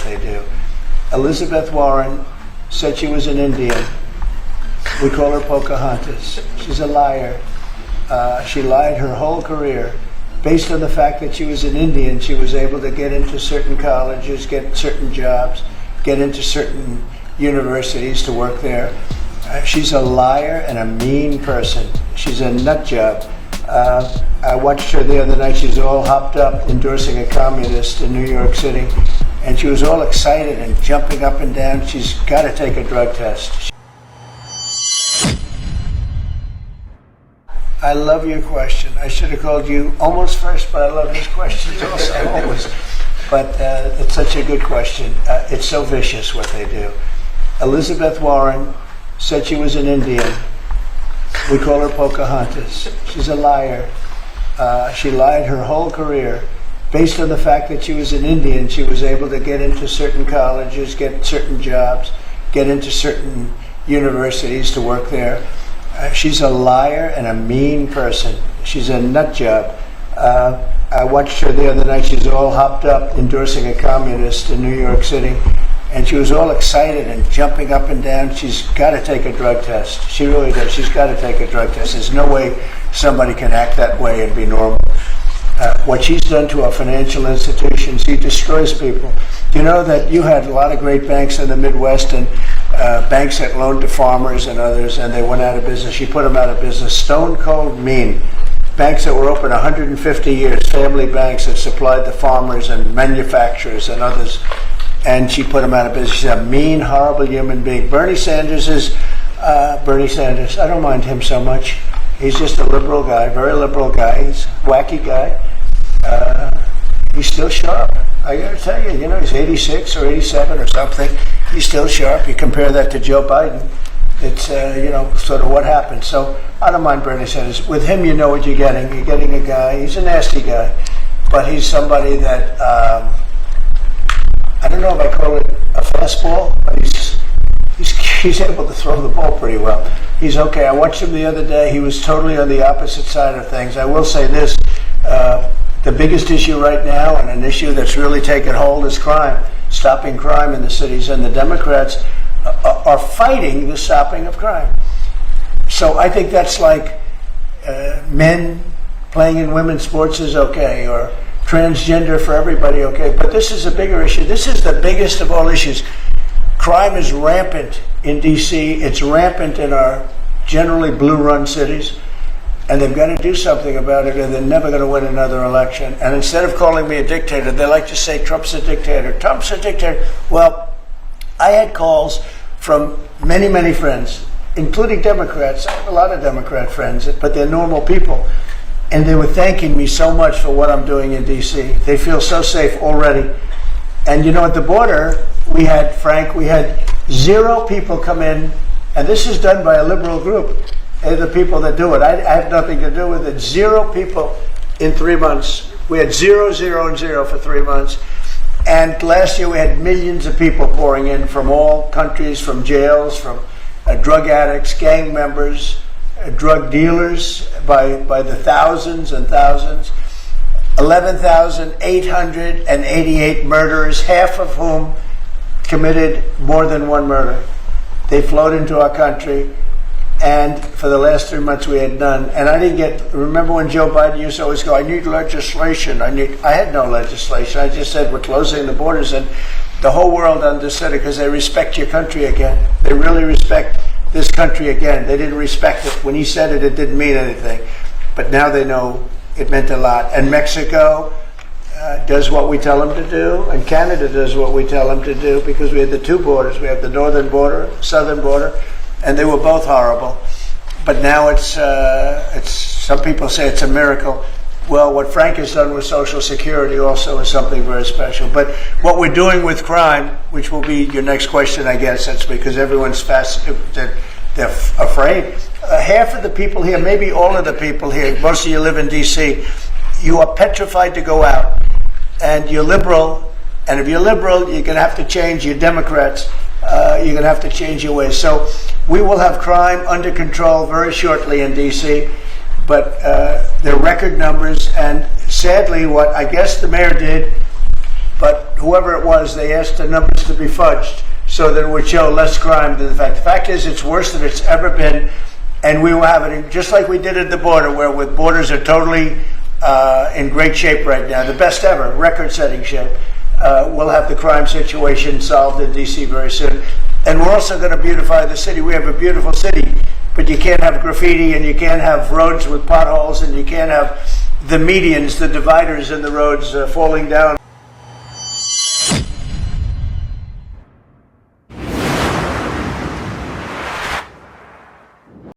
they do. Elizabeth Warren said she was an Indian. We call her Pocahontas. She's a liar. She lied her whole career. Based on the fact that she was an Indian, she was able to get into certain colleges, get certain jobs, get into certain universities to work there. She's a liar and a mean person. She's a nut job. I watched her the other night. She was all hopped up endorsing a communist in New York City, and she was all excited and jumping up and down. She's got to take a drug test. I love your question. I should have called you almost first, but I love his questions also, always. But it's such a good question. It's so vicious what they do. Elizabeth Warren said she was an Indian. We call her Pocahontas. She's a liar. She lied her whole career. Based on the fact that she was an Indian, she was able to get into certain colleges, get certain jobs, get into certain universities to work there. She's a liar and a mean person. She's a nut job. I watched her the other night. She was all hopped up endorsing a communist in New York City, and she was all excited and jumping up and down. She's got to take a drug test. She really does. She's got to take a drug test. There's no way somebody can act that way and be normal. What she's done to our financial institutions, she destroys people. You know that you had a lot of great banks in the Midwest and banks that loaned to farmers and others, and they went out of business. She put them out of business. Stone cold mean. Banks that were open 150 years, family banks that supplied the farmers and manufacturers and others, and she put them out of business. She's a mean, horrible human being. Bernie Sanders is Bernie Sanders. I don't mind him so much. He's just a liberal guy, very liberal guy. He's a wacky guy. He's still sharp. I got to tell you, he's 86 or 87 or something. He's still sharp. You compare that to Joe Biden, it's, sort of what happened. So I don't mind Bernie Sanders. With him, you know what you're getting. You're getting a guy, he's a nasty guy, but he's somebody that, I don't know if I call it a fastball, but he's able to throw the ball pretty well. He's okay. I watched him the other day. He was totally on the opposite side of things. I will say this, the biggest issue right now, and an issue that's really taken hold, is crime, stopping crime in the cities, and the Democrats are fighting the stopping of crime. So I think that's like men playing in women's sports is okay, or transgender for everybody okay, but this is a bigger issue. This is the biggest of all issues. Crime is rampant in D.C. It's rampant in our generally blue-run cities, and they've got to do something about it, or they're never going to win another election. And instead of calling me a dictator, they like to say Trump's a dictator. Trump's a dictator. Well, I had calls from many, many friends, including Democrats. I have a lot of Democrat friends, but they're normal people. And they were thanking me so much for what I'm doing in D.C. They feel so safe already. And at the border, we had 0 people come in, and this is done by a liberal group. They're the people that do it. I have nothing to do with it. 0 people in 3 months. We had 0, 0, and 0 for 3 months. And last year we had millions of people pouring in from all countries, from jails, from drug addicts, gang members, drug dealers by the thousands and thousands. 11,888 murderers, half of whom committed more than one murder. They flowed into our country, and for the last 3 months we had none. And I didn't remember when Joe Biden used to always go, I need legislation. I had no legislation. I just said, we're closing the borders, and the whole world understood it because they respect your country again. They really respect this country again. They didn't respect it. When he said it, it didn't mean anything. But now they know it meant a lot. And Mexico does what we tell them to do, and Canada does what we tell them to do, because we had the 2 borders. We have the northern border, southern border, and they were both horrible. But now it's some people say it's a miracle. Well, what Frank has done with Social Security also is something very special. But what we're doing with crime, which will be your next question, I guess, that's because everyone's they're afraid. Half of the people here, maybe all of the people here, most of you live in D.C., you are petrified to go out. And you're liberal, and if you're liberal, you're going to have to change. You're Democrats, you're going to have to change your ways. So we will have crime under control very shortly in D.C., but they're record numbers. And sadly, what I guess the mayor did, but whoever it was, they asked the numbers to be fudged so that it would show less crime than the fact. The fact is, it's worse than it's ever been, and we will have it just like we did at the border, where with borders are totally in great shape right now, the best ever, record-setting shape. We'll have the crime situation solved in D.C. very soon. And we're also going to beautify the city. We have a beautiful city, but you can't have graffiti, and you can't have roads with potholes, and you can't have the medians, the dividers in the roads falling down.